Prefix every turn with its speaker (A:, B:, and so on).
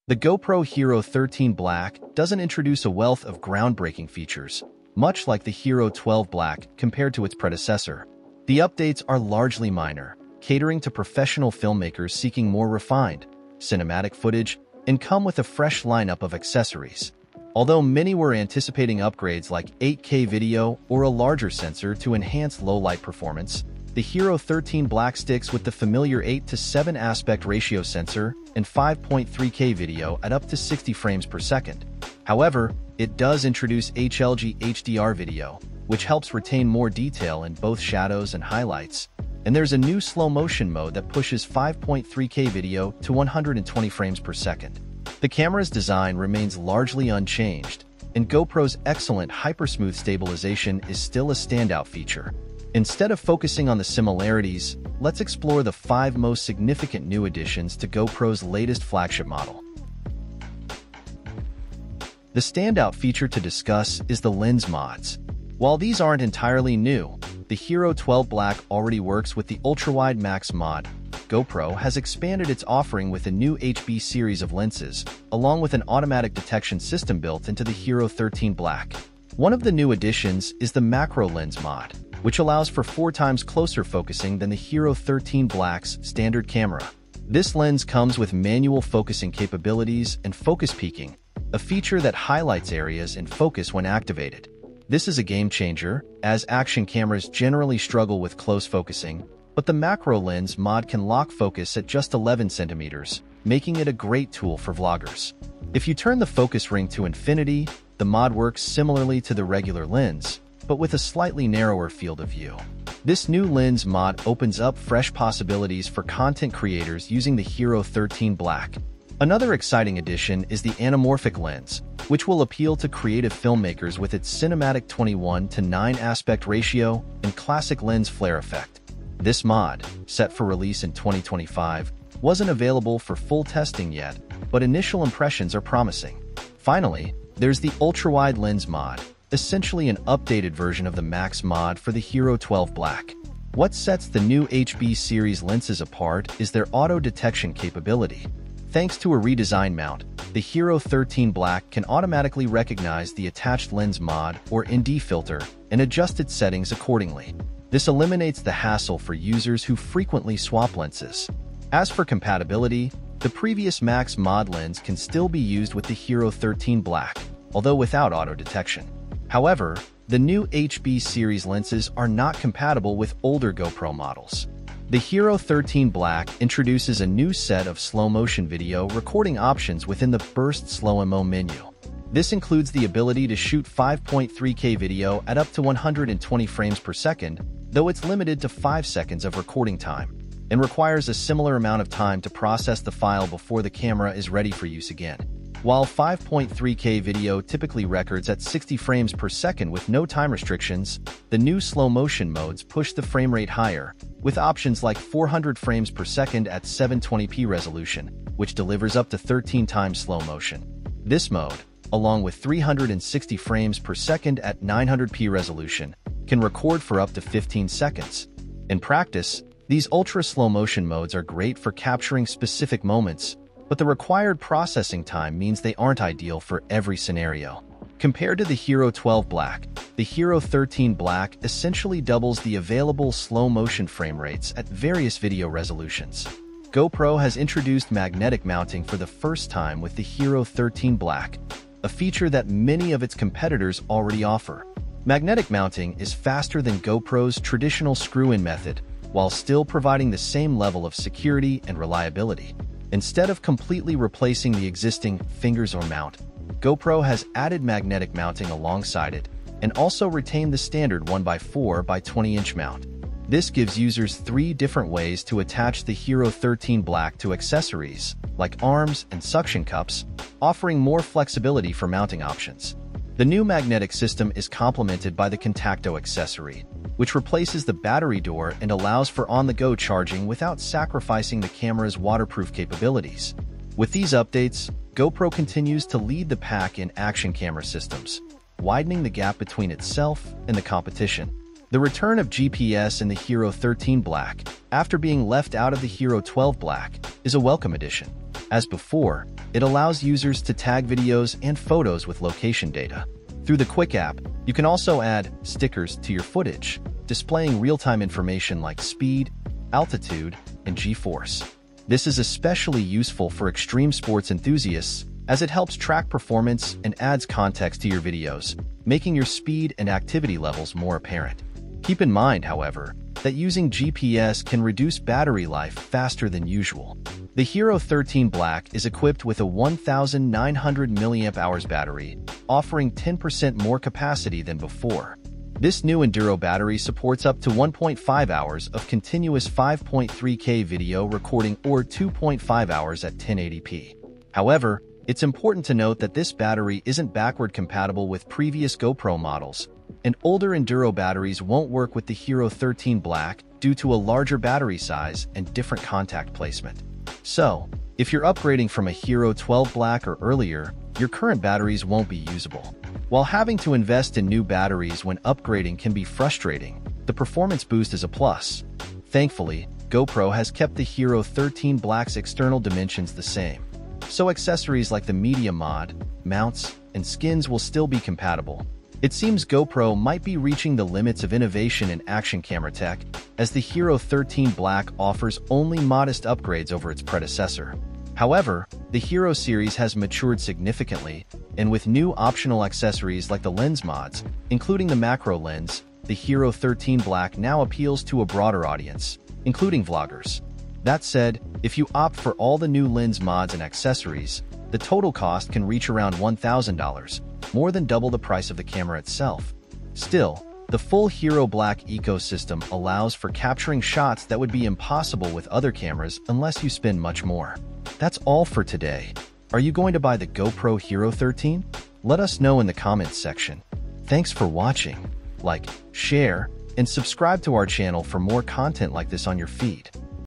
A: The GoPro Hero 13 Black doesn't introduce a wealth of groundbreaking features, much like the Hero 12 Black compared to its predecessor. The updates are largely minor, catering to professional filmmakers seeking more refined, cinematic footage and come with a fresh lineup of accessories. Although many were anticipating upgrades like 8K video or a larger sensor to enhance low-light performance, the Hero 13 Black sticks with the familiar 8:7 aspect ratio sensor and 5.3K video at up to 60 frames per second. However, it does introduce HLG HDR video, which helps retain more detail in both shadows and highlights. And there's a new slow-motion mode that pushes 5.3K video to 120 frames per second. The camera's design remains largely unchanged, and GoPro's excellent hypersmooth stabilization is still a standout feature. Instead of focusing on the similarities, let's explore the 5 most significant new additions to GoPro's latest flagship model. The standout feature to discuss is the lens mods. While these aren't entirely new, the Hero 12 Black already works with the Ultra-Wide Max mod. GoPro has expanded its offering with a new HB series of lenses, along with an automatic detection system built into the Hero 13 Black. One of the new additions is the macro lens mod, which allows for 4 times closer focusing than the Hero 13 Black's standard camera. This lens comes with manual focusing capabilities and focus peaking, a feature that highlights areas in focus when activated. This is a game changer, as action cameras generally struggle with close focusing, but the macro lens mod can lock focus at just 11 centimeters, making it a great tool for vloggers. If you turn the focus ring to infinity, the mod works similarly to the regular lens, but with a slightly narrower field of view. This new lens mod opens up fresh possibilities for content creators using the Hero 13 Black. Another exciting addition is the anamorphic lens, which will appeal to creative filmmakers with its cinematic 21:9 aspect ratio and classic lens flare effect. This mod, set for release in 2025, wasn't available for full testing yet, but initial impressions are promising. Finally, there's the ultra-wide lens mod, essentially an updated version of the Max mod for the Hero 12 Black. What sets the new HB series lenses apart is their auto detection capability. Thanks to a redesigned mount, the Hero 13 Black can automatically recognize the attached lens mod or ND filter and adjust its settings accordingly. This eliminates the hassle for users who frequently swap lenses. As for compatibility, the previous Max mod lens can still be used with the Hero 13 Black, although without auto detection. However, the new HB series lenses are not compatible with older GoPro models. The Hero 13 Black introduces a new set of slow-motion video recording options within the Burst Slow-Mo menu. This includes the ability to shoot 5.3K video at up to 120 frames per second, though it's limited to 5 seconds of recording time, and requires a similar amount of time to process the file before the camera is ready for use again. While 5.3K video typically records at 60 frames per second with no time restrictions, the new slow-motion modes push the frame rate higher, with options like 400 frames per second at 720p resolution, which delivers up to 13 times slow motion. This mode, along with 360 frames per second at 900p resolution, can record for up to 15 seconds. In practice, these ultra slow-motion modes are great for capturing specific moments, but the required processing time means they aren't ideal for every scenario. Compared to the Hero 12 Black, the Hero 13 Black essentially doubles the available slow-motion frame rates at various video resolutions. GoPro has introduced magnetic mounting for the first time with the Hero 13 Black, a feature that many of its competitors already offer. Magnetic mounting is faster than GoPro's traditional screw-in method, while still providing the same level of security and reliability. Instead of completely replacing the existing fingers or mount, GoPro has added magnetic mounting alongside it and also retained the standard 1x4 by 20-inch mount. This gives users 3 different ways to attach the Hero 13 Black to accessories, like arms and suction cups, offering more flexibility for mounting options. The new magnetic system is complemented by the Contacto accessory, which replaces the battery door and allows for on-the-go charging without sacrificing the camera's waterproof capabilities. With these updates, GoPro continues to lead the pack in action camera systems, widening the gap between itself and the competition. The return of GPS in the Hero 13 Black, after being left out of the Hero 12 Black, is a welcome addition. As before, it allows users to tag videos and photos with location data. Through the Quick app, you can also add stickers to your footage, displaying real-time information like speed, altitude, and G-force. This is especially useful for extreme sports enthusiasts as it helps track performance and adds context to your videos, making your speed and activity levels more apparent. Keep in mind, however, that using GPS can reduce battery life faster than usual. The Hero 13 Black is equipped with a 1,900 mAh battery, offering 10% more capacity than before. This new Enduro battery supports up to 1.5 hours of continuous 5.3K video recording or 2.5 hours at 1080p. However, it's important to note that this battery isn't backward compatible with previous GoPro models, and older Enduro batteries won't work with the Hero 13 Black due to a larger battery size and different contact placement. So, if you're upgrading from a Hero 12 Black or earlier, your current batteries won't be usable. While having to invest in new batteries when upgrading can be frustrating, the performance boost is a plus. Thankfully, GoPro has kept the Hero 13 Black's external dimensions the same, so accessories like the media mod, mounts, and skins will still be compatible. It seems GoPro might be reaching the limits of innovation in action camera tech, as the Hero 13 Black offers only modest upgrades over its predecessor. However, the Hero series has matured significantly, and with new optional accessories like the lens mods, including the macro lens, the Hero 13 Black now appeals to a broader audience, including vloggers. That said, if you opt for all the new lens mods and accessories, the total cost can reach around $1,000, more than double the price of the camera itself. Still, the full Hero Black ecosystem allows for capturing shots that would be impossible with other cameras unless you spend much more. That's all for today. Are you going to buy the GoPro Hero 13? Let us know in the comments section. Thanks for watching. Like, share, and subscribe to our channel for more content like this on your feed.